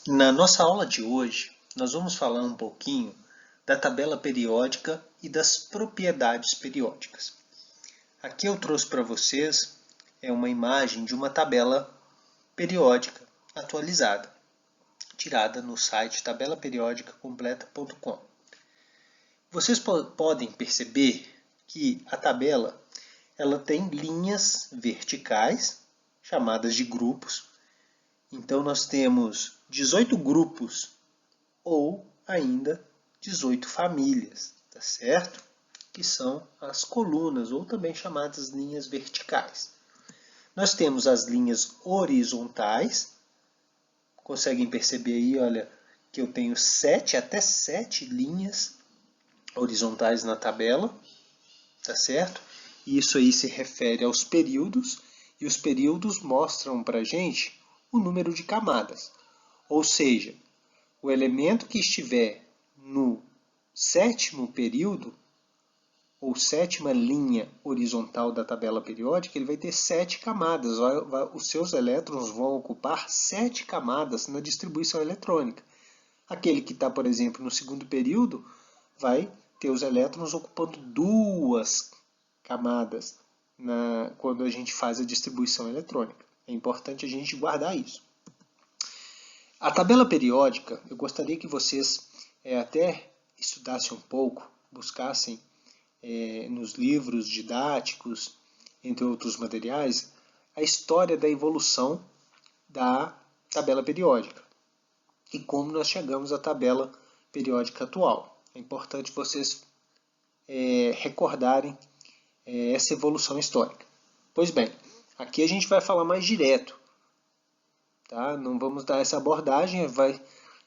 Na nossa aula de hoje, nós vamos falar um pouquinho da tabela periódica e das propriedades periódicas. Aqui eu trouxe para vocês uma imagem de uma tabela periódica atualizada, tirada no site tabelaperiodicacompleta.com. Vocês podem perceber que a tabela ela tem linhas verticais, chamadas de grupos. Então nós temos 18 grupos ou ainda 18 famílias, tá certo? Que são as colunas ou também chamadas linhas verticais. Nós temos as linhas horizontais. Conseguem perceber aí, olha, que eu tenho até 7 linhas horizontais na tabela, tá certo? E isso aí se refere aos períodos, e os períodos mostram para a gente o número de camadas. Ou seja, o elemento que estiver no sétimo período, ou sétima linha horizontal da tabela periódica, ele vai ter 7 camadas. Os seus elétrons vão ocupar 7 camadas na distribuição eletrônica. Aquele que está, por exemplo, no segundo período, vai ter os elétrons ocupando 2 camadas quando a gente faz a distribuição eletrônica. É importante a gente guardar isso. A tabela periódica, eu gostaria que vocês até estudassem um pouco, buscassem nos livros didáticos, entre outros materiais, a história da evolução da tabela periódica e como nós chegamos à tabela periódica atual. É importante vocês recordarem essa evolução histórica. Pois bem, aqui a gente vai falar mais direto. Tá? Não vamos dar essa abordagem, a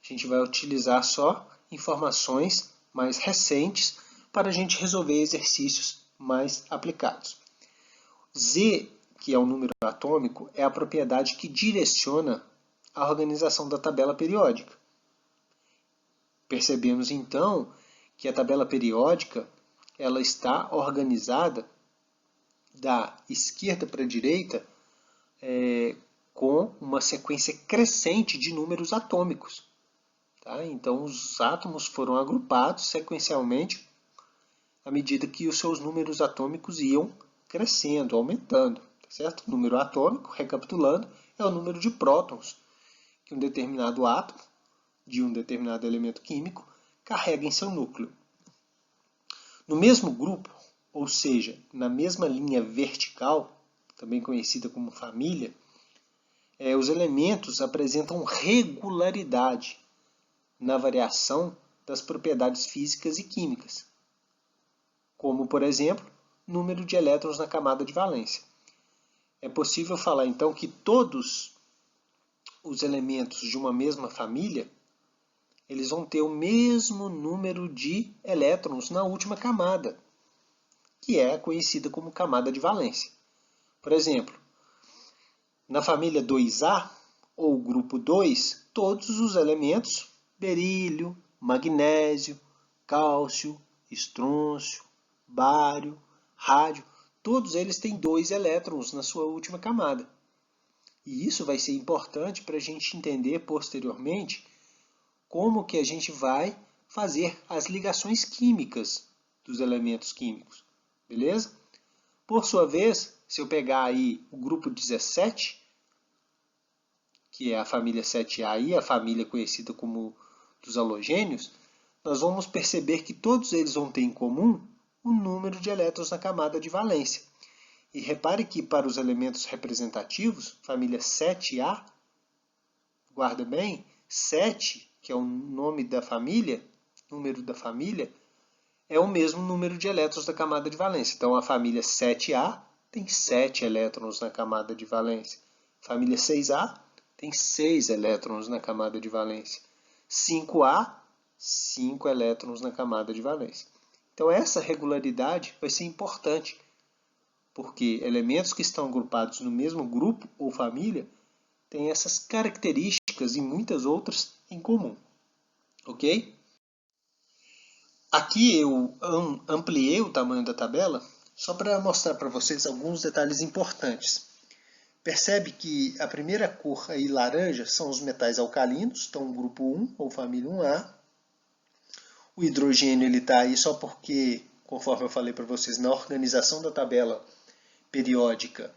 gente vai utilizar só informações mais recentes para a gente resolver exercícios mais aplicados. Z, que é o número atômico, é a propriedade que direciona a organização da tabela periódica. Percebemos então que a tabela periódica ela está organizada da esquerda para a direita com uma sequência crescente de números atômicos. Tá? Então, os átomos foram agrupados sequencialmente à medida que os seus números atômicos iam crescendo, aumentando. Tá certo? O número atômico, recapitulando, é o número de prótons que um determinado átomo de um determinado elemento químico carrega em seu núcleo. No mesmo grupo, ou seja, na mesma linha vertical, também conhecida como família, os elementos apresentam regularidade na variação das propriedades físicas e químicas, como, por exemplo, número de elétrons na camada de valência. É possível falar, então, que todos os elementos de uma mesma família eles vão ter o mesmo número de elétrons na última camada, que é conhecida como camada de valência. Por exemplo, na família 2A, ou grupo 2, todos os elementos, berílio, magnésio, cálcio, estrôncio, bário, rádio, todos eles têm 2 elétrons na sua última camada. E isso vai ser importante para a gente entender posteriormente como que a gente vai fazer as ligações químicas dos elementos químicos, beleza? Por sua vez, se eu pegar aí o grupo 17, que é a família 7A e a família conhecida como dos halogênios, nós vamos perceber que todos eles vão ter em comum o número de elétrons na camada de valência. E repare que para os elementos representativos, família 7A, guarda bem, 7, que é o nome da família, número da família, é o mesmo número de elétrons da camada de valência. Então, a família 7A tem 7 elétrons na camada de valência. Família 6A tem 6 elétrons na camada de valência. 5A, 5 elétrons na camada de valência. Então, essa regularidade vai ser importante, porque elementos que estão agrupados no mesmo grupo ou família têm essas características e muitas outras em comum. Ok? Aqui eu ampliei o tamanho da tabela só para mostrar para vocês alguns detalhes importantes. Percebe que a primeira cor aí laranja são os metais alcalinos, então grupo 1 ou família 1A. O hidrogênio ele está aí só porque, conforme eu falei para vocês, na organização da tabela periódica,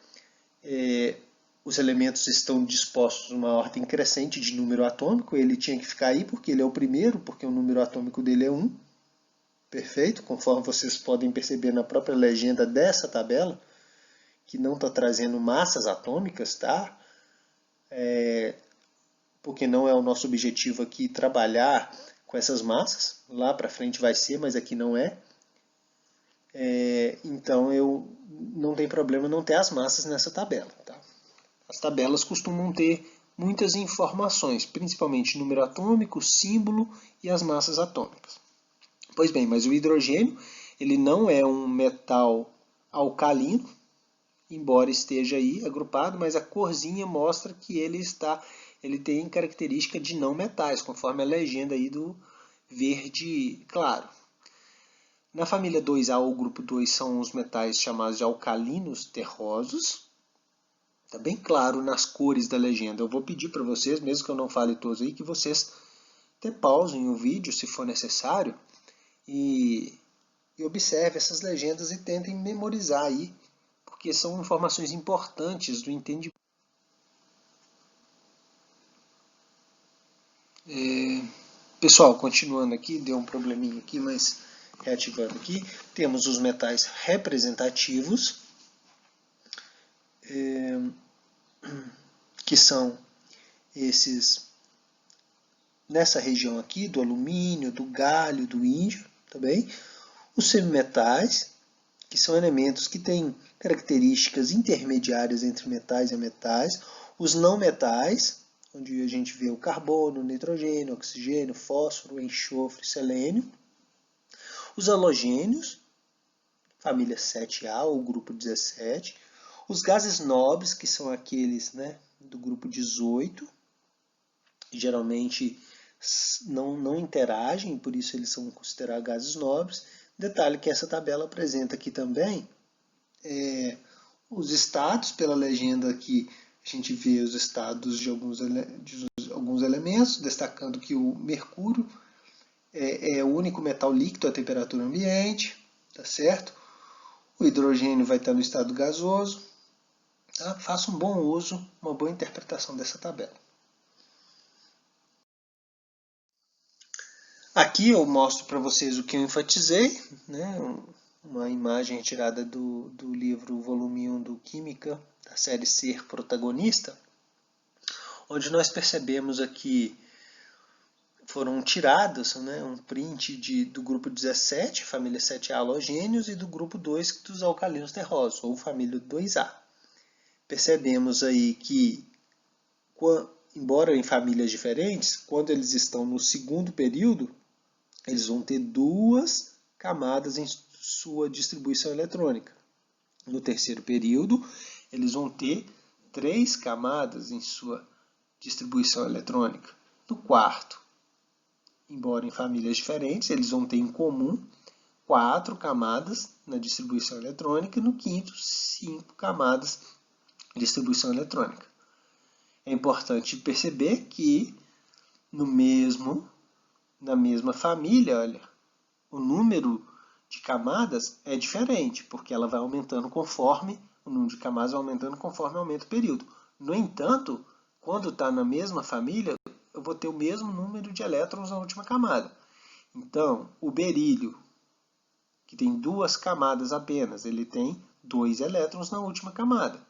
os elementos estão dispostos numa ordem crescente de número atômico. Ele tinha que ficar aí porque ele é o primeiro, porque o número atômico dele é 1. Perfeito? Conforme vocês podem perceber na própria legenda dessa tabela, que não está trazendo massas atômicas, tá? Porque não é o nosso objetivo aqui trabalhar com essas massas. Lá para frente vai ser, mas aqui não é. Então eu não tem problema não ter as massas nessa tabela. Tá? As tabelas costumam ter muitas informações, principalmente número atômico, símbolo e as massas atômicas. Pois bem, mas o hidrogênio ele não é um metal alcalino, embora esteja aí agrupado, mas a corzinha mostra que ele tem característica de não metais, conforme a legenda aí do verde claro. Na família 2A ou grupo 2 são os metais chamados de alcalinos terrosos. Está bem claro nas cores da legenda. Eu vou pedir para vocês, mesmo que eu não fale todos aí, que vocês até pausem o vídeo se for necessário e observem essas legendas e tentem memorizar aí, porque são informações importantes do entendimento. Pessoal, continuando aqui, deu um probleminha aqui, mas reativando aqui, temos os metais representativos, que são esses nessa região aqui, do alumínio, do galho, do índio, tá bem? Os semimetais, que são elementos que têm características intermediárias entre metais e ametais. Os não metais, onde a gente vê o carbono, o nitrogênio, o oxigênio, o fósforo, o enxofre, selênio. Os halogênios, família 7A ou grupo 17. Os gases nobres, que são aqueles, né, do grupo 18, geralmente não interagem, por isso eles são considerados gases nobres. Detalhe que essa tabela apresenta aqui também os estados, pela legenda aqui a gente vê os estados de alguns elementos, destacando que o mercúrio é o único metal líquido a temperatura ambiente, tá certo? O hidrogênio vai estar no estado gasoso. Tá? Faça um bom uso, uma boa interpretação dessa tabela. Aqui eu mostro para vocês o que eu enfatizei, né? Uma imagem retirada do livro volume 1 do Química, da série Ser Protagonista, onde nós percebemos aqui foram tirados, né, um print do grupo 17, família 7A halogênios, e do grupo 2 dos alcalinos terrosos, ou família 2A. Percebemos aí que, embora em famílias diferentes, quando eles estão no segundo período, eles vão ter 2 camadas em sua distribuição eletrônica. No terceiro período, eles vão ter 3 camadas em sua distribuição eletrônica. No quarto, embora em famílias diferentes, eles vão ter em comum 4 camadas na distribuição eletrônica e no quinto, 5 camadas de distribuição eletrônica. É importante perceber que na mesma família, olha, o número de camadas é diferente, porque ela vai aumentando conforme o número de camadas vai aumentando conforme aumenta o período. No entanto, quando está na mesma família, eu vou ter o mesmo número de elétrons na última camada. Então, o berílio, que tem 2 camadas apenas, ele tem 2 elétrons na última camada.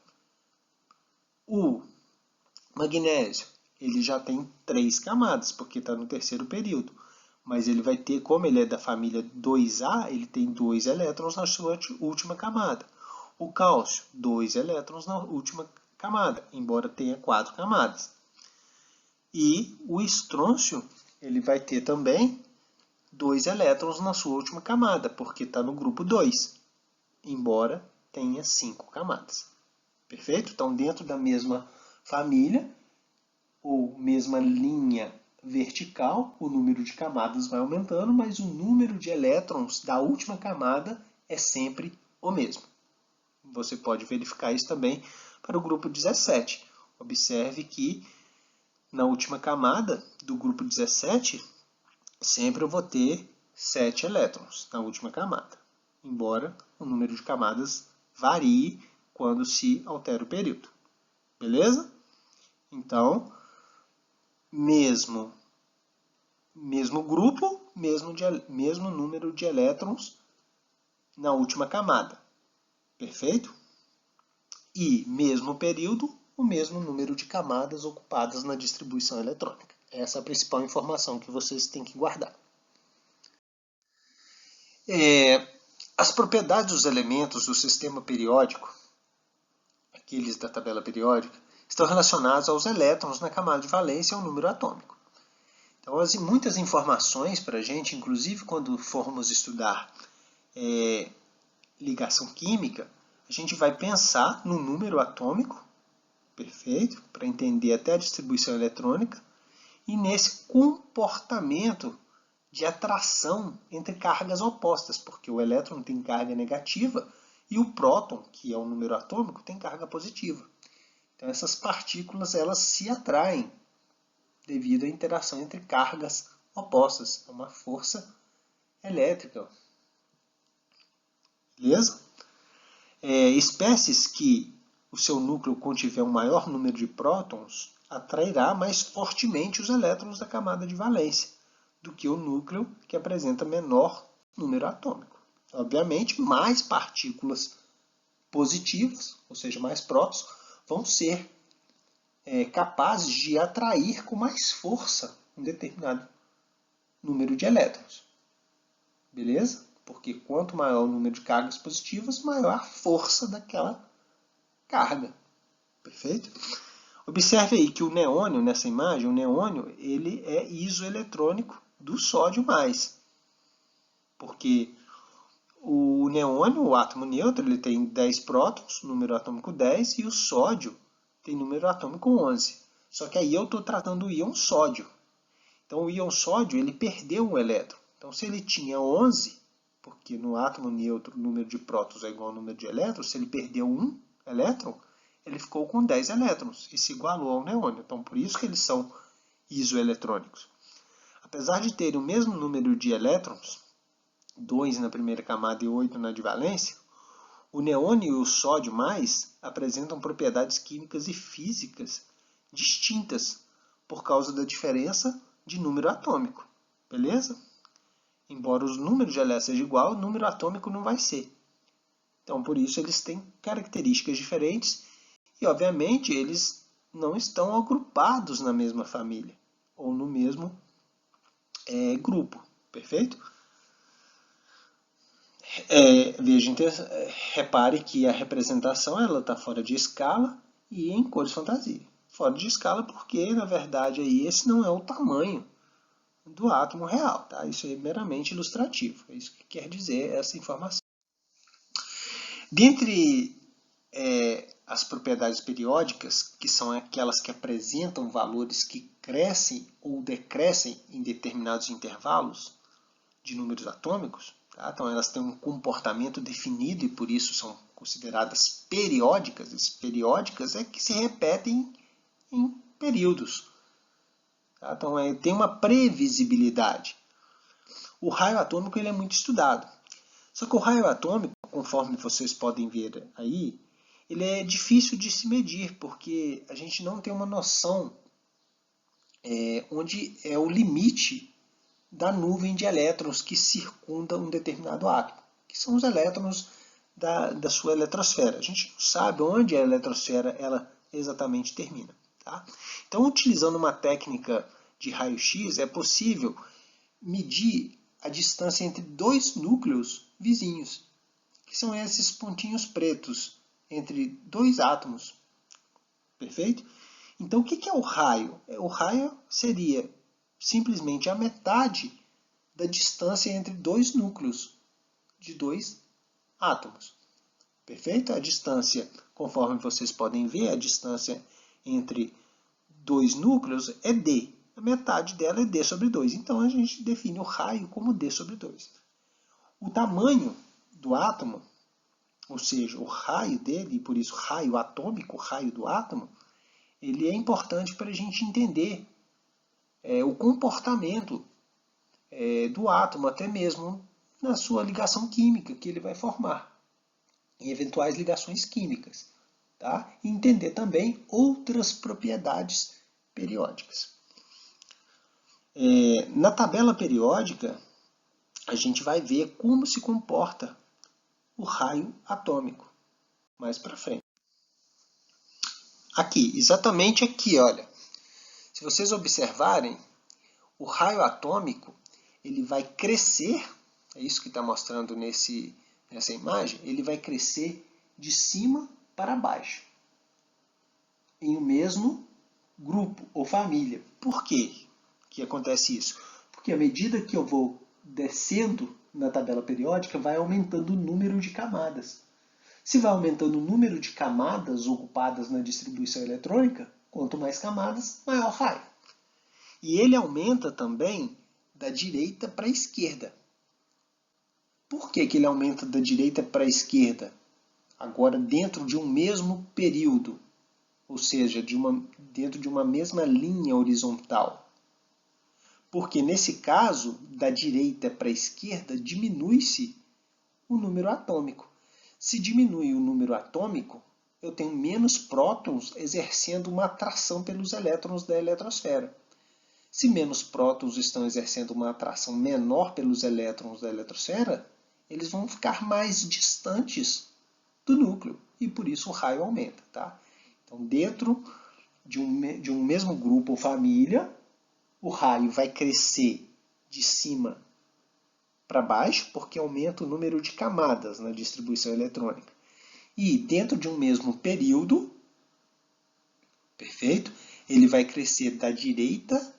O magnésio, ele já tem 3 camadas, porque está no terceiro período. Mas ele vai ter, como ele é da família 2A, ele tem 2 elétrons na sua última camada. O cálcio, 2 elétrons na última camada, embora tenha 4 camadas. E o estrôncio, ele vai ter também 2 elétrons na sua última camada, porque está no grupo 2, embora tenha 5 camadas. Perfeito? Então, dentro da mesma família, ou mesma linha vertical, o número de camadas vai aumentando, mas o número de elétrons da última camada é sempre o mesmo. Você pode verificar isso também para o grupo 17. Observe que na última camada do grupo 17, sempre eu vou ter 7 elétrons na última camada, embora o número de camadas varie quando se altera o período. Beleza? Então, mesmo grupo, mesmo número de elétrons na última camada. Perfeito? E mesmo período, o mesmo número de camadas ocupadas na distribuição eletrônica. Essa é a principal informação que vocês têm que guardar. As propriedades dos elementos do sistema periódico, aqueles da tabela periódica, estão relacionados aos elétrons na camada de valência e ao número atômico. Então, muitas informações para a gente, inclusive quando formos estudar ligação química, a gente vai pensar no número atômico, perfeito, para entender até a distribuição eletrônica, e nesse comportamento de atração entre cargas opostas, porque o elétron tem carga negativa e o próton, que é o número atômico, tem carga positiva. Então essas partículas elas se atraem devido à interação entre cargas opostas, é uma força elétrica. Beleza? Espécies que o seu núcleo contiver um maior número de prótons atrairá mais fortemente os elétrons da camada de valência do que o núcleo que apresenta menor número atômico. Obviamente, mais partículas positivas, ou seja, mais prótons, vão ser capazes de atrair com mais força um determinado número de elétrons. Beleza? Porque quanto maior o número de cargas positivas, maior a força daquela carga. Perfeito? Observe aí que o neônio, nessa imagem, o neônio ele é isoeletrônico do sódio mais. Porque o neônio, o átomo neutro, ele tem 10 prótons, número atômico 10, e o sódio tem número atômico 11. Só que aí eu estou tratando o íon sódio. Então o íon sódio ele perdeu um elétron. Então se ele tinha 11, porque no átomo neutro o número de prótons é igual ao número de elétrons, se ele perdeu um elétron, ele ficou com 10 elétrons e se igualou ao neônio. Então por isso que eles são isoeletrônicos. Apesar de terem o mesmo número de elétrons, 2 na primeira camada e 8 na de valência, o neônio e o sódio mais apresentam propriedades químicas e físicas distintas por causa da diferença de número atômico. Beleza? Embora os números de elétrons sejam igual, o número atômico não vai ser. Então, por isso, eles têm características diferentes e, obviamente, eles não estão agrupados na mesma família ou no mesmo grupo. Perfeito? Repare que a representação está fora de escala e em cores fantasia. Fora de escala porque, na verdade, aí, esse não é o tamanho do átomo real. Tá? Isso é meramente ilustrativo. É isso que quer dizer essa informação. Dentre as propriedades periódicas, que são aquelas que apresentam valores que crescem ou decrescem em determinados intervalos de números atômicos, tá? Então elas têm um comportamento definido e por isso são consideradas periódicas. As periódicas é que se repetem em períodos. Tá? Então tem uma previsibilidade. O raio atômico ele é muito estudado. Só que o raio atômico, conforme vocês podem ver aí, ele é difícil de se medir, porque a gente não tem uma noção onde é o limite da nuvem de elétrons que circunda um determinado átomo, que são os elétrons da sua eletrosfera. A gente não sabe onde a eletrosfera ela exatamente termina. Tá? Então, utilizando uma técnica de raio-x, é possível medir a distância entre dois núcleos vizinhos, que são esses pontinhos pretos entre dois átomos. Perfeito? Então, o que é o raio? O raio seria simplesmente a metade da distância entre dois núcleos de dois átomos. Perfeito? A distância, conforme vocês podem ver, a distância entre dois núcleos é d. A metade dela é d sobre 2. Então, a gente define o raio como d sobre 2. O tamanho do átomo ou seja, o raio dele, e por isso raio atômico, raio do átomo, ele é importante para a gente entender o comportamento do átomo, até mesmo na sua ligação química que ele vai formar, em eventuais ligações químicas. Tá? E entender também outras propriedades periódicas. Na tabela periódica, a gente vai ver como se comporta o raio atômico mais para frente. Aqui, exatamente aqui, olha. Se vocês observarem, o raio atômico ele vai crescer, é isso que está mostrando nessa imagem, ele vai crescer de cima para baixo, em um mesmo grupo ou família. Por quê que acontece isso? Porque à medida que eu vou descendo na tabela periódica, vai aumentando o número de camadas. Se vai aumentando o número de camadas ocupadas na distribuição eletrônica, quanto mais camadas, maior raio. E ele aumenta também da direita para a esquerda. Por que ele aumenta da direita para a esquerda? Agora, dentro de um mesmo período, ou seja, dentro de uma mesma linha horizontal. Porque, nesse caso, da direita para a esquerda, diminui-se o número atômico. Se diminui o número atômico, eu tenho menos prótons exercendo uma atração pelos elétrons da eletrosfera. Se menos prótons estão exercendo uma atração menor pelos elétrons da eletrosfera, eles vão ficar mais distantes do núcleo e por isso o raio aumenta. Tá? Então, dentro de um mesmo grupo ou família, o raio vai crescer de cima para baixo, porque aumenta o número de camadas na distribuição eletrônica. E dentro de um mesmo período, perfeito? Ele vai crescer da direita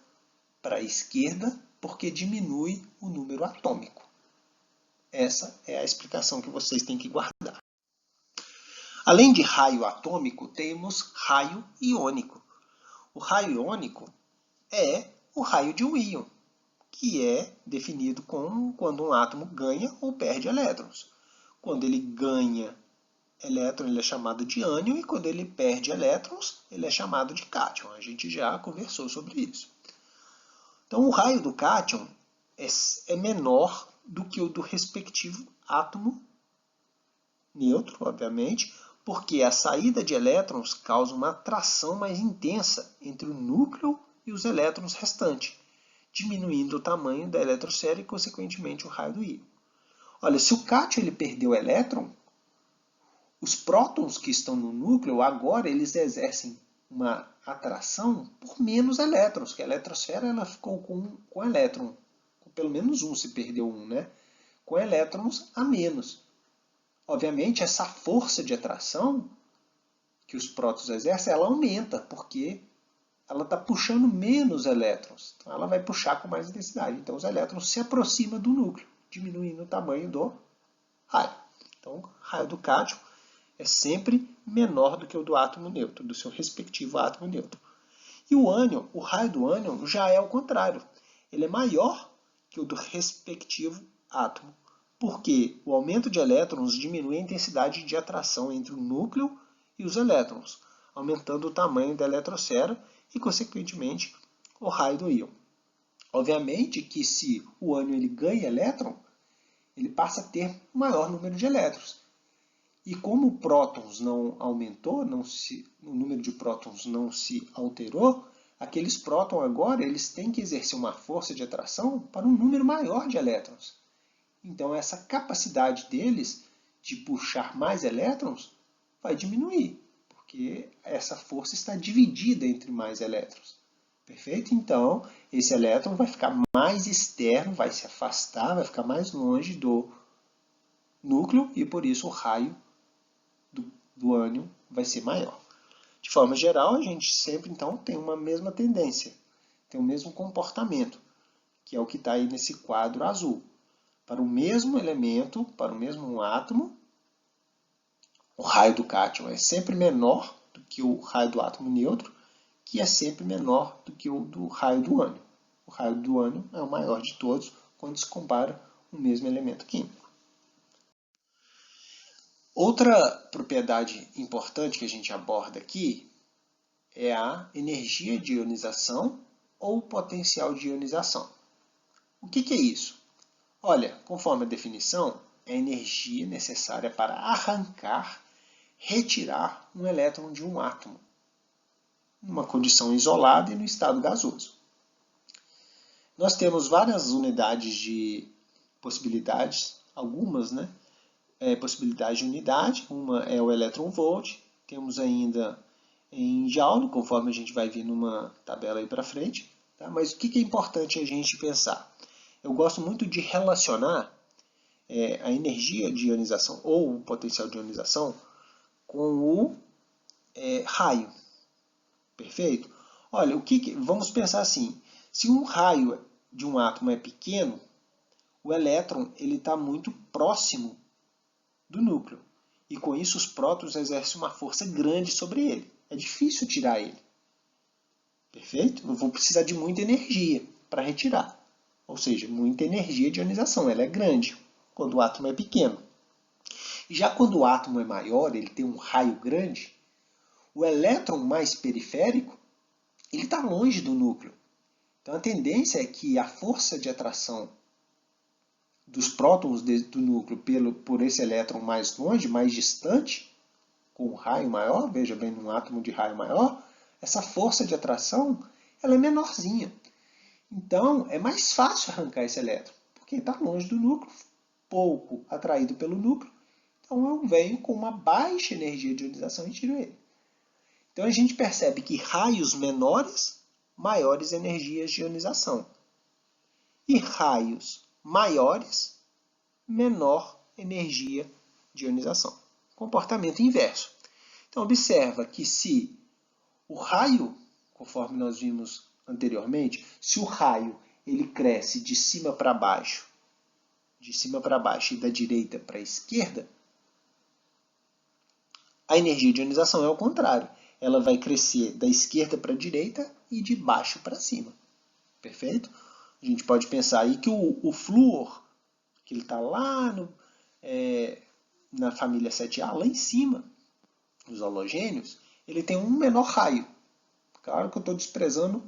para a esquerda, porque diminui o número atômico. Essa é a explicação que vocês têm que guardar. Além de raio atômico, temos raio iônico. O raio iônico é o raio de um íon, que é definido como quando um átomo ganha ou perde elétrons. Quando ele ganha elétron, ele é chamado de ânion, e quando ele perde elétrons, ele é chamado de cátion. A gente já conversou sobre isso. Então, o raio do cátion é menor do que o do respectivo átomo neutro, obviamente, porque a saída de elétrons causa uma atração mais intensa entre o núcleo e os elétrons restantes, diminuindo o tamanho da eletrosfera e, consequentemente, o raio do íon. Olha, se o cátion ele perdeu o elétron, os prótons que estão no núcleo, agora eles exercem uma atração por menos elétrons, que a eletrosfera ela ficou com elétron, com pelo menos um, se perdeu um, né? Com elétrons a menos. Obviamente, essa força de atração que os prótons exercem, ela aumenta, porque ela está puxando menos elétrons. Então, ela vai puxar com mais intensidade. Então, os elétrons se aproximam do núcleo, diminuindo o tamanho do raio. Então, o raio do cátion é sempre menor do que o do átomo neutro, do seu respectivo átomo neutro. E o ânion, o raio do ânion já é ao contrário. Ele é maior que o do respectivo átomo, porque o aumento de elétrons diminui a intensidade de atração entre o núcleo e os elétrons, aumentando o tamanho da eletrosfera e, consequentemente, o raio do íon. Obviamente que se o ânion ele ganha elétron, ele passa a ter um maior número de elétrons. E como o prótons não aumentou, o número de prótons não se alterou, aqueles prótons agora eles têm que exercer uma força de atração para um número maior de elétrons. Então essa capacidade deles de puxar mais elétrons vai diminuir, porque essa força está dividida entre mais elétrons. Perfeito? Então esse elétron vai ficar mais externo, vai se afastar, vai ficar mais longe do núcleo e por isso o raio do ânion vai ser maior. De forma geral, a gente sempre então tem uma mesma tendência, tem o mesmo comportamento, que é o que está aí nesse quadro azul. Para o mesmo elemento, para o mesmo átomo, o raio do cátion é sempre menor do que o raio do átomo neutro, que é sempre menor do que o do raio do ânion. O raio do ânion é o maior de todos quando se compara o mesmo elemento químico. Outra propriedade importante que a gente aborda aqui é a energia de ionização ou potencial de ionização. O que é isso? Olha, conforme a definição, é a energia necessária para arrancar, retirar um elétron de um átomo, numa condição isolada e no estado gasoso. Nós temos várias unidades de possibilidades, algumas, né? Possibilidade de unidade, uma é o elétron-volt, temos ainda em Joule, conforme a gente vai ver numa tabela aí para frente. Tá? Mas o que é importante a gente pensar? Eu gosto muito de relacionar a energia de ionização ou o potencial de ionização com o raio. Perfeito? Olha, vamos pensar assim, se um raio de um átomo é pequeno, o elétron está muito próximo do núcleo. E com isso os prótons exercem uma força grande sobre ele. É difícil tirar ele. Perfeito? Eu vou precisar de muita energia para retirar. Ou seja, muita energia de ionização. Ela é grande quando o átomo é pequeno. Já quando o átomo é maior, ele tem um raio grande, o elétron mais periférico ele está longe do núcleo. Então a tendência é que a força de atração dos prótons do núcleo por esse elétron mais longe, mais distante, com um raio maior, veja bem, num átomo de raio maior, essa força de atração ela é menorzinha. Então é mais fácil arrancar esse elétron, porque está longe do núcleo, pouco atraído pelo núcleo. Então eu venho com uma baixa energia de ionização e tiro ele. Então a gente percebe que raios menores, maiores energias de ionização. E raios maiores, menor energia de ionização. Comportamento inverso. Então observa que se o raio, conforme nós vimos anteriormente, se o raio ele cresce de cima para baixo e da direita para a esquerda, a energia de ionização é o contrário. Ela vai crescer da esquerda para a direita e de baixo para cima. Perfeito? A gente pode pensar aí que o flúor, que ele está lá na família 7A, lá em cima, os halogênios, ele tem um menor raio. Claro que eu estou desprezando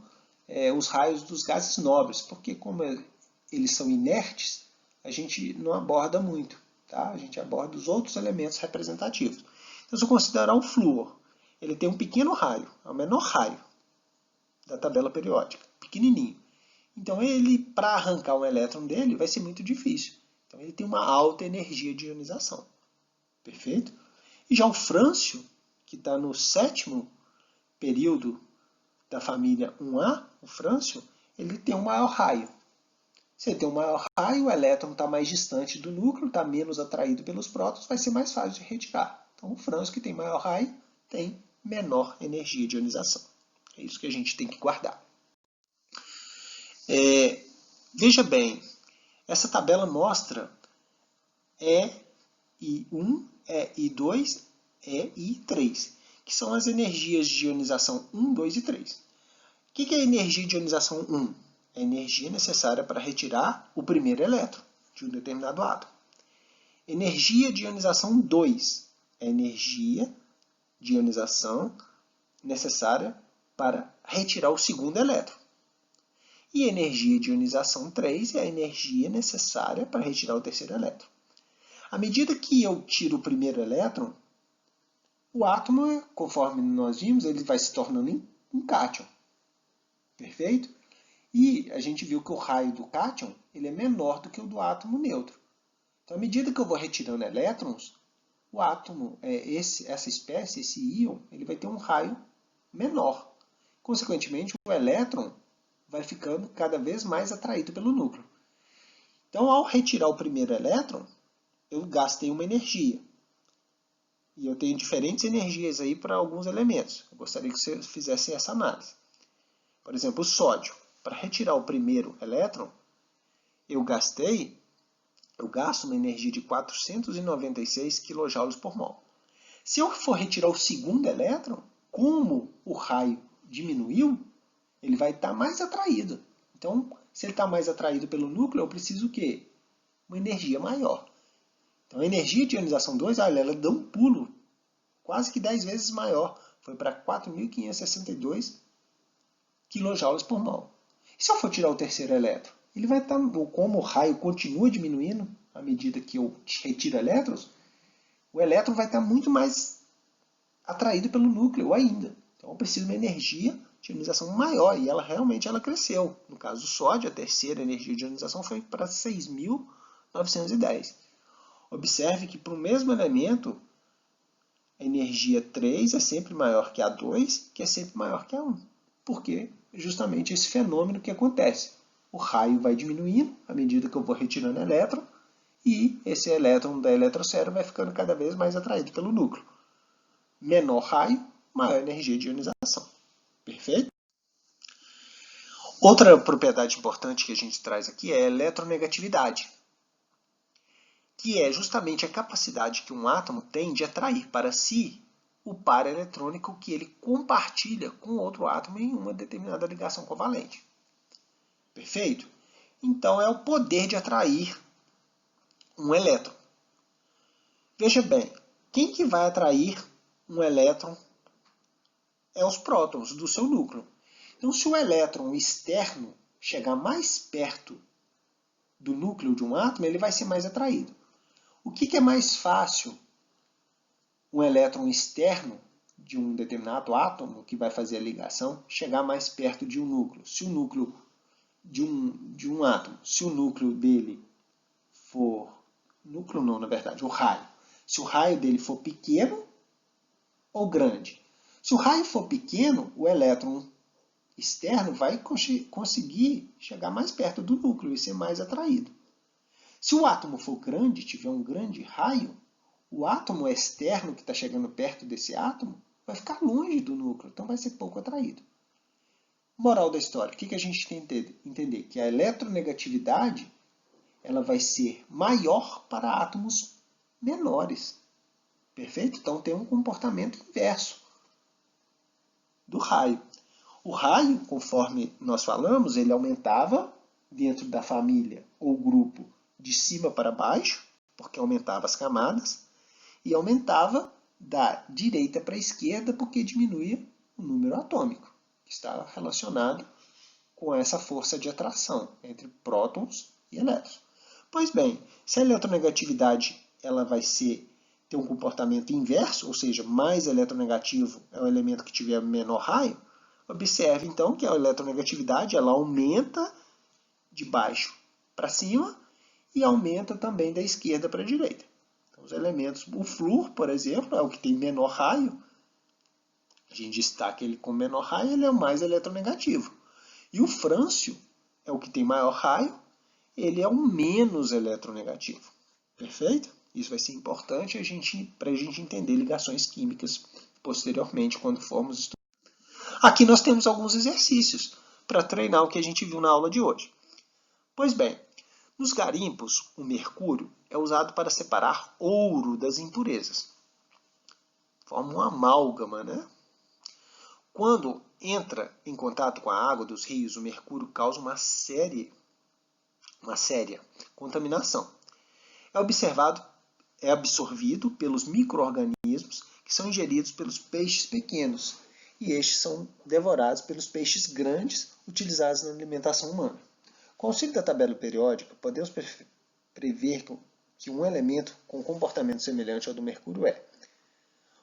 os raios dos gases nobres, porque como eles são inertes, a gente não aborda muito. Tá? A gente aborda os outros elementos representativos. Então, se eu considerar o flúor, ele tem um pequeno raio, é o menor raio da tabela periódica, pequenininho. Então, para arrancar um elétron dele, vai ser muito difícil. Então, ele tem uma alta energia de ionização. Perfeito? E já o frâncio, que está no 7º período da família 1A, o frâncio, ele tem um maior raio. Se ele tem um maior raio, o elétron está mais distante do núcleo, está menos atraído pelos prótons, vai ser mais fácil de retirar. Então, o frâncio, que tem maior raio, tem menor energia de ionização. É isso que a gente tem que guardar. Veja bem, essa tabela mostra EI1, EI2, EI3, que são as energias de ionização 1, 2 e 3. O que é a energia de ionização 1? É a energia necessária para retirar o primeiro elétron de um determinado átomo. Energia de ionização 2 é a energia de ionização necessária para retirar o segundo elétron. E a energia de ionização 3 é a energia necessária para retirar o terceiro elétron. À medida que eu tiro o primeiro elétron, o átomo, conforme nós vimos, ele vai se tornando um cátion. Perfeito? E a gente viu que o raio do cátion ele é menor do que o do átomo neutro. Então, à medida que eu vou retirando elétrons, o átomo, essa espécie, esse íon, ele vai ter um raio menor. Consequentemente, o elétron vai ficando cada vez mais atraído pelo núcleo. Então, ao retirar o primeiro elétron, eu gastei uma energia. E eu tenho diferentes energias aí para alguns elementos. Eu gostaria que vocês fizessem essa análise. Por exemplo, o sódio. Para retirar o primeiro elétron, eu gasto uma energia de 496 kJ por mol. Se eu for retirar o segundo elétron, como o raio diminuiu, ele vai estar mais atraído. Então, se ele está mais atraído pelo núcleo, eu preciso o quê? Uma energia maior. Então a energia de ionização 2, olha, ela deu um pulo quase que 10 vezes maior. Foi para 4.562 kJ por mol. E se eu for tirar o terceiro elétron? Ele vai estar, como o raio continua diminuindo à medida que eu retiro elétrons, o elétron vai estar muito mais atraído pelo núcleo ainda. Então eu preciso de uma energia de ionização maior, e ela realmente cresceu. No caso do sódio, a terceira energia de ionização foi para 6.910. Observe que para o mesmo elemento, a energia 3 é sempre maior que a 2, que é sempre maior que a 1. Porque justamente esse fenômeno que acontece. O raio vai diminuindo à medida que eu vou retirando elétron, e esse elétron da eletrosfera vai ficando cada vez mais atraído pelo núcleo. Menor raio, maior energia de ionização. Perfeito? Outra propriedade importante que a gente traz aqui é a eletronegatividade, que é justamente a capacidade que um átomo tem de atrair para si o par eletrônico que ele compartilha com outro átomo em uma determinada ligação covalente. Perfeito? Então, é o poder de atrair um elétron. Veja bem, quem que vai atrair um elétron é os prótons do seu núcleo. Então, se o elétron externo chegar mais perto do núcleo de um átomo, ele vai ser mais atraído. O que é mais fácil? Um elétron externo de um determinado átomo que vai fazer a ligação chegar mais perto de um núcleo. Se o núcleo de um átomo, se o núcleo dele for... Núcleo não, na verdade, o raio. Se o raio dele for pequeno ou grande. Se o raio for pequeno, o elétron externo vai conseguir chegar mais perto do núcleo e ser mais atraído. Se o átomo for grande, tiver um grande raio, o átomo externo que está chegando perto desse átomo vai ficar longe do núcleo, então vai ser pouco atraído. Moral da história, o que a gente tem que entender? Que a eletronegatividade ela vai ser maior para átomos menores. Perfeito? Então tem um comportamento inverso do raio. O raio, conforme nós falamos, ele aumentava dentro da família ou grupo de cima para baixo, porque aumentava as camadas, e aumentava da direita para a esquerda, porque diminuía o número atômico, que está relacionado com essa força de atração entre prótons e elétrons. Pois bem, se a eletronegatividade ela vai ter um comportamento inverso, ou seja, mais eletronegativo é o elemento que tiver menor raio, observe então que a eletronegatividade ela aumenta de baixo para cima e aumenta também da esquerda para a direita. Então, os elementos, o flúor, por exemplo, é o que tem menor raio. A gente destaca ele com menor raio, ele é o mais eletronegativo. E o frâncio é o que tem maior raio, ele é o menos eletronegativo. Perfeito? Isso vai ser importante para a gente entender ligações químicas posteriormente, quando formos estudar. Aqui nós temos alguns exercícios para treinar o que a gente viu na aula de hoje. Pois bem, nos garimpos, o mercúrio é usado para separar ouro das impurezas. Forma uma amálgama, né? Quando entra em contato com a água dos rios, o mercúrio causa uma séria contaminação. É absorvido pelos micro-organismos que são ingeridos pelos peixes pequenos, e estes são devorados pelos peixes grandes utilizados na alimentação humana. Com o auxílio da tabela periódica, podemos prever que um elemento com comportamento semelhante ao do mercúrio é.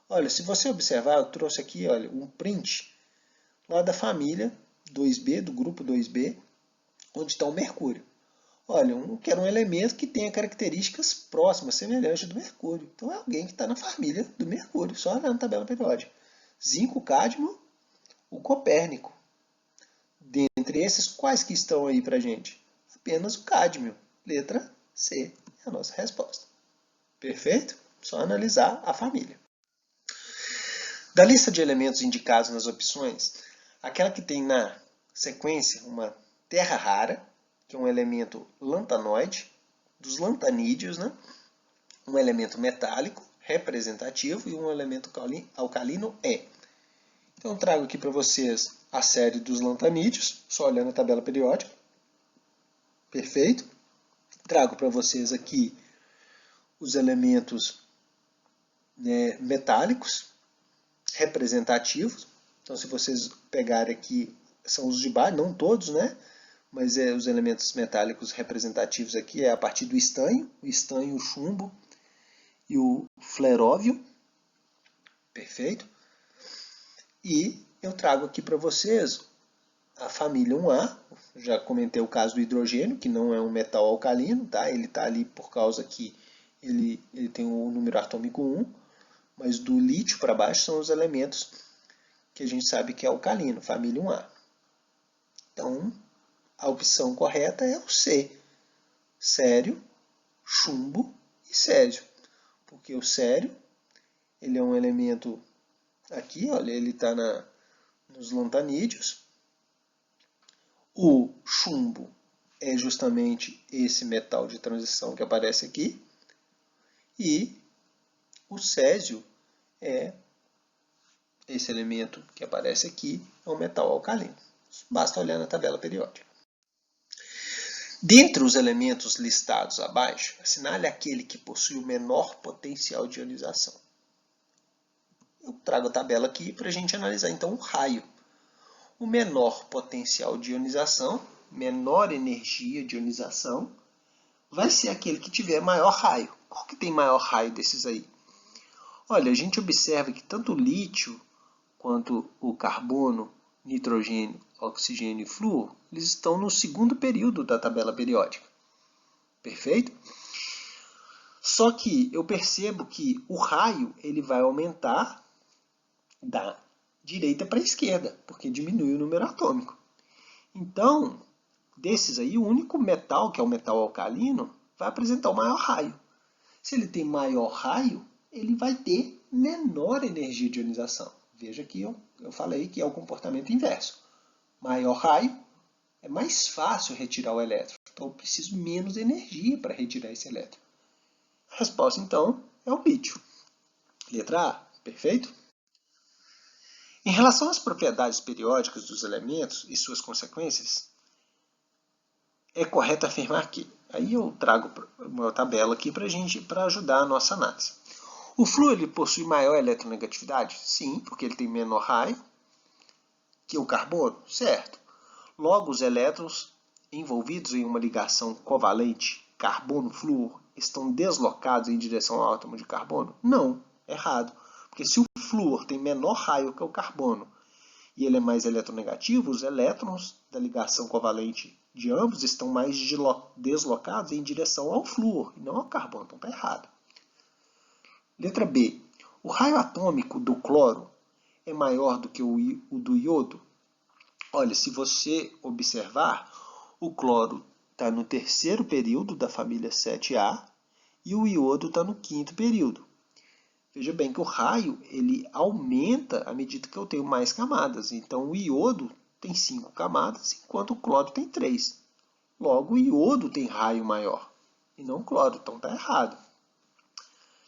Olha, se você observar, eu trouxe aqui um print lá da família 2B, do grupo 2B, onde está o mercúrio. Olha, quero um elemento que tenha características próximas, semelhantes do mercúrio. Então é alguém que está na família do mercúrio, só olhar na tabela periódica. Zinco, cádmio, o copérnico. Dentre esses, quais que estão aí para a gente? Apenas o cádmio. Letra C é a nossa resposta. Perfeito? Só analisar a família. Da lista de elementos indicados nas opções, aquela que tem na sequência uma terra rara, que é um elemento lantanoide, dos lantanídeos, né? Um elemento metálico representativo e um elemento alcalino é. Então eu trago aqui para vocês a série dos lantanídeos, só olhando a tabela periódica. Perfeito? Trago para vocês aqui os elementos, né, metálicos representativos. Então, se vocês pegarem aqui, são os de baixo, não todos, né? Mas os elementos metálicos representativos aqui é a partir do estanho, o chumbo e o fleróvio. Perfeito? E eu trago aqui para vocês a família 1A. Já comentei o caso do hidrogênio, que não é um metal alcalino, tá? Ele está ali por causa que ele tem o número atômico 1, mas do lítio para baixo são os elementos que a gente sabe que é alcalino, família 1A. Então, a opção correta é o C, cério, chumbo e césio, porque o cério ele é um elemento aqui, olha, ele está nos lantanídeos. O chumbo é justamente esse metal de transição que aparece aqui. E o césio é esse elemento que aparece aqui, é um metal alcalino. Basta olhar na tabela periódica. Dentre os elementos listados abaixo, assinale aquele que possui o menor potencial de ionização. Eu trago a tabela aqui para a gente analisar então o raio. O menor potencial de ionização, menor energia de ionização, vai ser aquele que tiver maior raio. Qual que tem maior raio desses aí? Olha, a gente observa que tanto o lítio quanto o carbono, nitrogênio, oxigênio e flúor, eles estão no segundo período da tabela periódica. Perfeito? Só que eu percebo que o raio ele vai aumentar da direita para a esquerda, porque diminui o número atômico. Então, desses aí, o único metal, que é o metal alcalino, vai apresentar o maior raio. Se ele tem maior raio, ele vai ter menor energia de ionização. Veja que eu falei que é o comportamento inverso. Maior raio, é mais fácil retirar o elétron. Então, eu preciso menos energia para retirar esse elétron. A resposta, então, é o lítio. Letra A, perfeito? Em relação às propriedades periódicas dos elementos e suas consequências, é correto afirmar que, aí eu trago uma tabela aqui para ajudar a nossa análise. O flúor ele possui maior eletronegatividade? Sim, porque ele tem menor raio que o carbono, certo. Logo, os elétrons envolvidos em uma ligação covalente carbono-flúor estão deslocados em direção ao átomo de carbono? Não, errado. Porque se o flúor tem menor raio que o carbono e ele é mais eletronegativo, os elétrons da ligação covalente de ambos estão mais deslocados em direção ao flúor e não ao carbono. Então está errado. Letra B. O raio atômico do cloro é maior do que o do iodo? Olha, se você observar, o cloro está no terceiro período da família 7A e o iodo está no quinto período. Veja bem que o raio ele aumenta à medida que eu tenho mais camadas. Então, o iodo tem 5 camadas, enquanto o cloro tem 3. Logo, o iodo tem raio maior, e não o cloro, então está errado.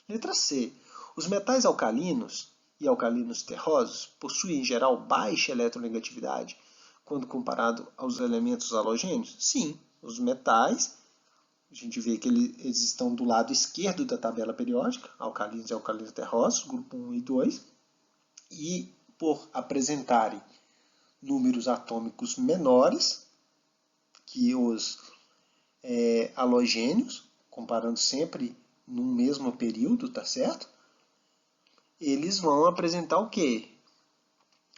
Letra C. Os metais alcalinos e alcalinos terrosos possuem, em geral, baixa eletronegatividade quando comparado aos elementos halogênios? Sim, os metais, a gente vê que eles estão do lado esquerdo da tabela periódica, alcalinos e alcalinos terrosos, grupo 1 e 2, e por apresentarem números atômicos menores que os halogênios, comparando sempre no mesmo período, tá certo? Eles vão apresentar o quê?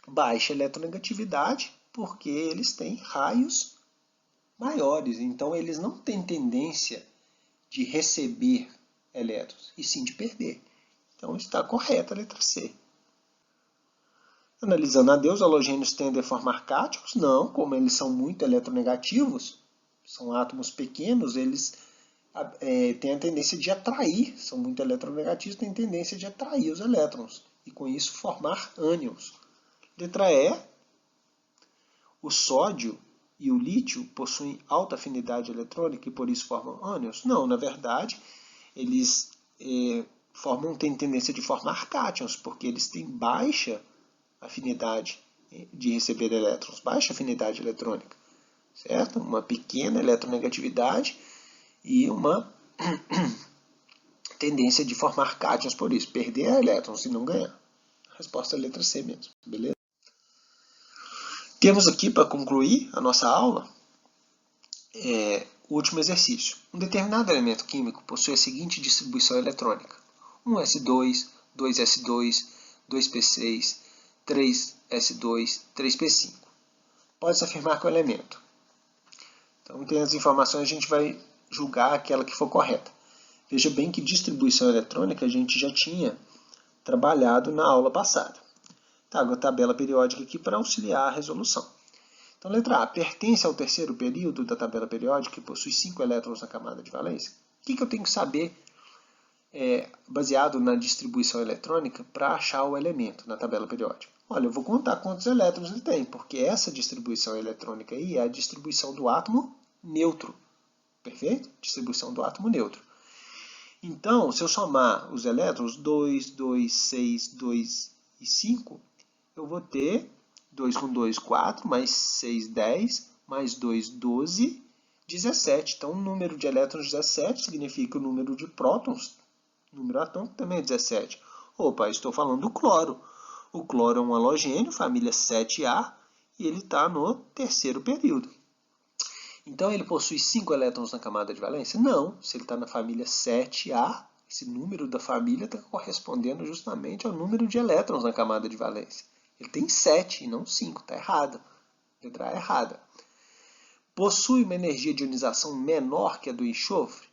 Baixa eletronegatividade, porque eles têm raios maiores, então eles não têm tendência de receber elétrons, e sim de perder. Então está correta a letra C. Analisando a D, os halogênios tendem a formar cátions? Não, como eles são muito eletronegativos, são átomos pequenos, eles têm a tendência de atrair, são muito eletronegativos, têm tendência de atrair os elétrons, e com isso formar ânions. Letra E, o sódio e o lítio possuem alta afinidade eletrônica e por isso formam ânions? Não, na verdade, eles têm tendência de formar cátions, porque eles têm baixa afinidade de receber elétrons, baixa afinidade eletrônica, certo? Uma pequena eletronegatividade e uma tendência de formar cátions por isso, perder elétrons e não ganhar. A resposta é a letra C mesmo, beleza? Temos aqui, para concluir a nossa aula, o último exercício. Um determinado elemento químico possui a seguinte distribuição eletrônica: 1s2, 2s2, 2p6, 3s2, 3p5. Pode-se afirmar que o elemento. Então, tem as informações, a gente vai julgar aquela que for correta. Veja bem que distribuição eletrônica a gente já tinha trabalhado na aula passada. Trago a tabela periódica aqui para auxiliar a resolução. Então, letra A. Pertence ao terceiro período da tabela periódica e possui 5 elétrons na camada de valência. O que eu tenho que saber, baseado na distribuição eletrônica, para achar o elemento na tabela periódica? Olha, eu vou contar quantos elétrons ele tem, porque essa distribuição eletrônica aí é a distribuição do átomo neutro. Perfeito? Distribuição do átomo neutro. Então, se eu somar os elétrons, 2, 2, 6, 2 e 5, eu vou ter 2 com 2, 4, mais 6, 10, mais 2, 12, 17. Então, o número de elétrons 17 significa o número de prótons, o número atômico também é 17. Opa, estou falando do cloro. O cloro é um halogênio, família 7A, e ele está no terceiro período. Então, ele possui 5 elétrons na camada de valência? Não. Se ele está na família 7A, esse número da família está correspondendo justamente ao número de elétrons na camada de valência. Ele tem 7 e não 5, está errado. Letra A é errada. Possui uma energia de ionização menor que a do enxofre?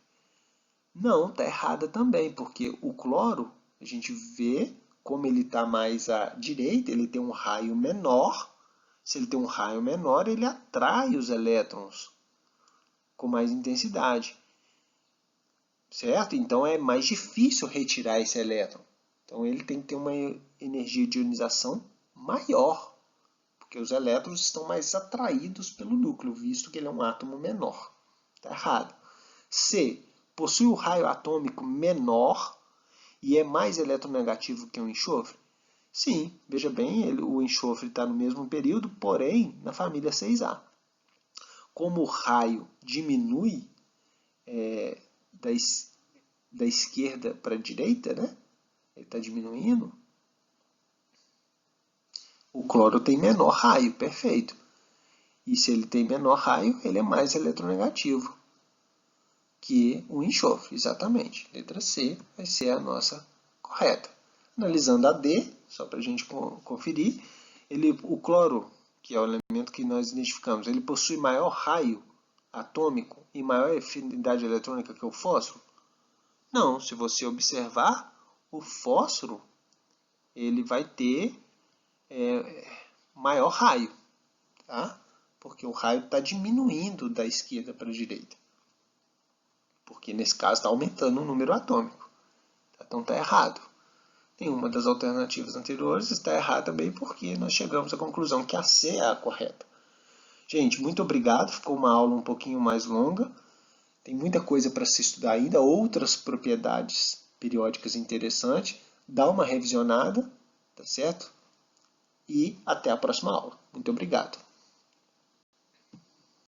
Não, está errada também, porque o cloro, a gente vê como ele está mais à direita, ele tem um raio menor. Se ele tem um raio menor, ele atrai os elétrons com mais intensidade, certo? Então é mais difícil retirar esse elétron. Então ele tem que ter uma energia de ionização maior, porque os elétrons estão mais atraídos pelo núcleo, visto que ele é um átomo menor. Está errado. C. Possui o raio atômico menor e é mais eletronegativo que o enxofre? Sim, veja bem, o enxofre está no mesmo período, porém na família 6A. Como o raio diminui da esquerda para a direita, né? Ele está diminuindo. O cloro tem menor raio, perfeito. E se ele tem menor raio, ele é mais eletronegativo que o enxofre, exatamente. Letra C vai ser a nossa correta. Analisando a D, só para a gente conferir, o cloro, que é o elemento que nós identificamos, ele possui maior raio atômico e maior afinidade eletrônica que o fósforo? Não, se você observar, o fósforo ele vai ter maior raio, tá? Porque o raio está diminuindo da esquerda para a direita. Porque nesse caso está aumentando o número atômico. Então está errado. Nenhuma das alternativas anteriores está errada também, porque nós chegamos à conclusão que a C é a correta. Gente, muito obrigado. Ficou uma aula um pouquinho mais longa. Tem muita coisa para se estudar ainda, outras propriedades periódicas interessantes. Dá uma revisionada, tá certo? E até a próxima aula. Muito obrigado.